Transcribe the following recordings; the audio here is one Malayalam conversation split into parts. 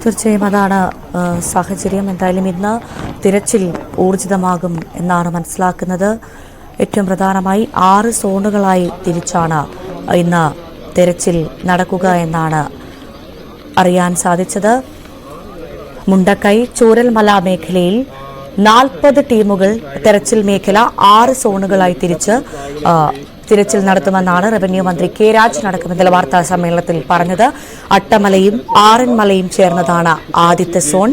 തീർച്ചയായും അതാണ് സാഹചര്യം. എന്തായാലും ഇന്ന് തിരച്ചിൽ ഊർജിതമാകും എന്നാണ് മനസ്സിലാക്കുന്നത്. ഏറ്റവും പ്രധാനമായി 6 സോണുകളായി തിരിച്ചാണ് ഇന്ന് തിരച്ചിൽ നടക്കുക എന്നാണ് അറിയാൻ സാധിച്ചത്. മുണ്ടക്കൈ ചൂരൽമല മേഖലയിൽ 40 ടീമുകൾ തെരച്ചിൽ മേഖല 6 സോണുകളായി തിരിച്ച് തിരച്ചിൽ നടത്തുമെന്നാണ് റവന്യൂ മന്ത്രി കെ രാജൻ അടക്കം ഇന്നലെ വാർത്താ സമ്മേളനത്തിൽ പറഞ്ഞത്. അട്ടമലയും ആറന്മലയും ചേർന്നതാണ് ആദ്യത്തെ സോൺ.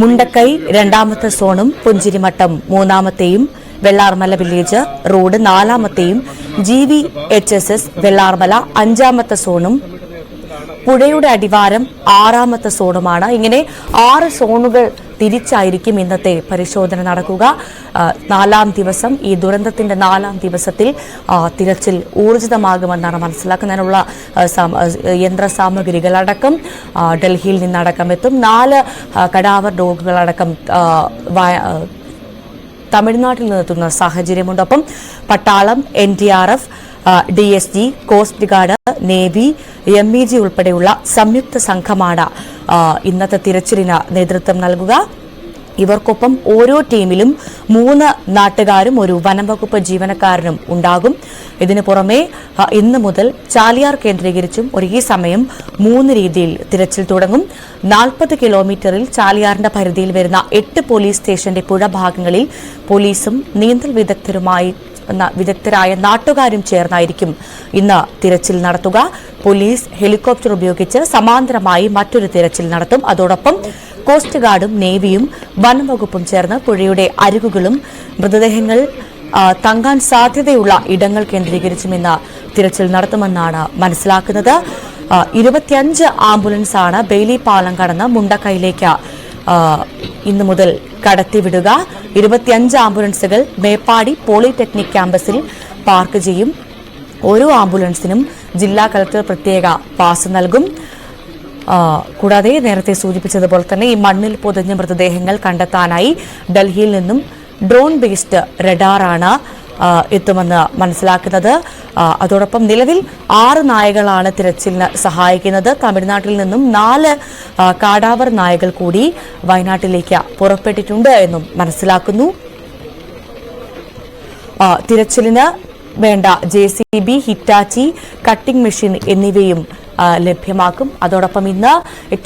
മുണ്ടക്കൈ രണ്ടാമത്തെ സോണും പുഞ്ചിരിമട്ടം മൂന്നാമത്തെയും വെള്ളാർമല വില്ലേജ് റോഡ് നാലാമത്തെയും GVHSS വെള്ളാർമല അഞ്ചാമത്തെ സോണും പുഴയുടെ അടിവാരം 6ാമത്തെ സോണുമാണ്. ഇങ്ങനെ 6 സോണുകൾ തിരിച്ചായിരിക്കും ഇന്നത്തെ പരിശോധന നടക്കുക. 4ാം ദിവസം, ഈ ദുരന്തത്തിന്റെ 4ാം ദിവസത്തിൽ തിരച്ചിൽ ഊർജിതമാകുമെന്നാണ് മനസ്സിലാക്കുന്നതിനുള്ള യന്ത്ര സാമഗ്രികളടക്കം ഡൽഹിയിൽ നിന്നടക്കം എത്തും. 4 കടാവർ ഡോഗുകളടക്കം തമിഴ്നാട്ടിൽ നിന്നെത്തുന്ന സാഹചര്യമുണ്ട്. ഒപ്പം പട്ടാളം, NDRF, DSG, coast guard, navy, MEG ഉൾപ്പെടെയുള്ള സംയുക്ത സംഘമാണ് ഇന്നത്തെ തിരച്ചിലിന് നേതൃത്വം നൽകുക. ഇവർക്കൊപ്പം ഓരോ ടീമിലും 3 നാട്ടുകാരും ഒരു വനംവകുപ്പ് ജീവനക്കാരനും ഉണ്ടാകും. ഇതിനു പുറമെ ഇന്ന് മുതൽ ചാലിയാർ കേന്ദ്രീകരിച്ചും ഒരേ സമയം 3 രീതിയിൽ തിരച്ചിൽ തുടങ്ങും. 40 കിലോമീറ്ററിൽ ചാലിയാറിന്റെ പരിധിയിൽ വരുന്ന 8 പോലീസ് സ്റ്റേഷന്റെ പുഴഭാഗങ്ങളിൽ പോലീസും നീന്തൽ വിദഗ്ധരായ നാട്ടുകാരും ചേർന്നായിരിക്കും ഇന്ന് തിരച്ചിൽ നടത്തുക. പോലീസ് ഹെലികോപ്റ്റർ ഉപയോഗിച്ച് സമാന്തരമായി മറ്റൊരു തിരച്ചിൽ നടത്തും. അതോടൊപ്പം കോസ്റ്റ് ഗാർഡും നേവിയും വനംവകുപ്പും ചേർന്ന് പുഴയുടെ അരികുകളും മൃതദേഹങ്ങൾ തങ്ങാൻ സാധ്യതയുള്ള ഇടങ്ങൾ കേന്ദ്രീകരിച്ചും ഇന്ന് തിരച്ചിൽ നടത്തുമെന്നാണ് മനസ്സിലാക്കുന്നത്. 25 ആംബുലൻസാണ് ബെയിലി പാലം കടന്ന് മുണ്ടക്കൈയിലേക്ക് ഇന്നു മുതൽ കടത്തിവിടുക. 25 ആംബുലൻസുകൾ മേപ്പാടി പോളിടെക്നിക് ക്യാമ്പസിൽ പാർക്ക് ചെയ്യും. ഓരോ ആംബുലൻസിനും ജില്ലാ കളക്ടർ പ്രത്യേക പാസ് നൽകും. കൂടാതെ നേരത്തെ സൂചിപ്പിച്ചതുപോലെ തന്നെ ഈ മണ്ണിൽ പൊതിഞ്ഞ മൃതദേഹങ്ങൾ കണ്ടെത്താനായി ഡൽഹിയിൽ നിന്നും ഡ്രോൺ ബേസ്ഡ് റഡാറാണ് എത്തുമെന്ന് മനസ്സിലാക്കുന്നത്. അതോടൊപ്പം നിലവിൽ 6 നായകളാണ് തിരച്ചിലിന് സഹായിക്കുന്നത്. തമിഴ്നാട്ടിൽ നിന്നും 4 കാടാവർ നായകൾ കൂടി വയനാട്ടിലേക്ക് പുറപ്പെട്ടിട്ടുണ്ട് എന്നും മനസ്സിലാക്കുന്നു. തിരച്ചിലിന് വേണ്ട JCB, ഹിറ്റാച്ചി, കട്ടിംഗ് മെഷീൻ എന്നിവയും ലഭ്യമാക്കും. അതോടൊപ്പം ഇന്ന് ഏറ്റവും